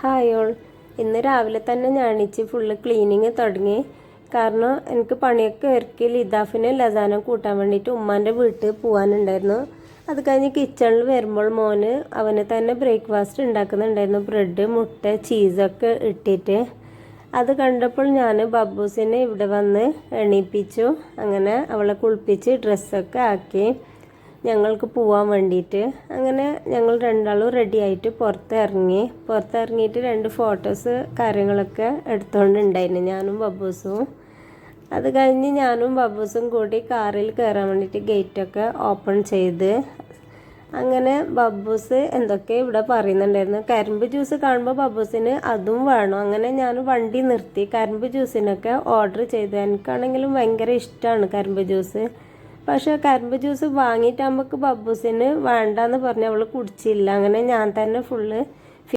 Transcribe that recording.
Hi all. ഇന്ന് രാവിലെ തന്നെ ഞാണിച്ച് ഫുള്ള് ക്ലീനിങ് തുടങ്ങി. കാരണം എനിക്ക് പണിയൊക്കെ ഒരുക്കി ലിദാഫിന് ലസാന കൂട്ടാൻ വേണ്ടിയിട്ട് ഉമ്മാൻ്റെ വീട്ടിൽ പോകാനുണ്ടായിരുന്നു. അത് കഴിഞ്ഞ് കിച്ചണിൽ വരുമ്പോൾ മോന് അവന് തന്നെ ബ്രേക്ക്ഫാസ്റ്റ് ഉണ്ടാക്കുന്നുണ്ടായിരുന്നു. ബ്രെഡ്, മുട്ട, ചീസൊക്കെ ഇട്ടിട്ട്. അത് കണ്ടപ്പോൾ ഞാൻ ബബ്ബൂസിനെ ഇവിടെ വന്ന് എണീപ്പിച്ചു. അങ്ങനെ അവളെ കുളിപ്പിച്ച് ഡ്രസ്സൊക്കെ ആക്കി ഞങ്ങൾക്ക് പോവാൻ വേണ്ടിയിട്ട്. അങ്ങനെ ഞങ്ങൾ രണ്ടാളും റെഡി ആയിട്ട് പുറത്തിറങ്ങിയിട്ട് 2 ഫോട്ടോസ് കാര്യങ്ങളൊക്കെ എടുത്തുകൊണ്ടുണ്ടായിരുന്നു ഞാനും ബബ്ബൂസും. അത് കഴിഞ്ഞ് ഞാനും ബബ്ബൂസും കൂടി കാറിൽ കയറാൻ വേണ്ടിയിട്ട് ഗേറ്റൊക്കെ ഓപ്പൺ ചെയ്ത്. അങ്ങനെ ബബ്ബൂസ് എന്തൊക്കെ ഇവിടെ പറയുന്നുണ്ടായിരുന്നു. കരിമ്പ് ജ്യൂസ് കാണുമ്പോൾ ബബ്ബൂസിന് അതും വേണം. അങ്ങനെ ഞാൻ വണ്ടി നിർത്തി കരിമ്പ് ജ്യൂസിനൊക്കെ ഓർഡർ ചെയ്തു. എനിക്കാണെങ്കിലും ഭയങ്കര ഇഷ്ടമാണ് കരിമ്പ് ജ്യൂസ്. പക്ഷേ കരിമ്പ് ജ്യൂസ് വാങ്ങിയിട്ട് നമുക്ക് ബബ്ബൂസിന് വേണ്ടാന്ന് പറഞ്ഞ് അവൾ കുടിച്ചില്ല. അങ്ങനെ ഞാൻ തന്നെ ഫുള്ള്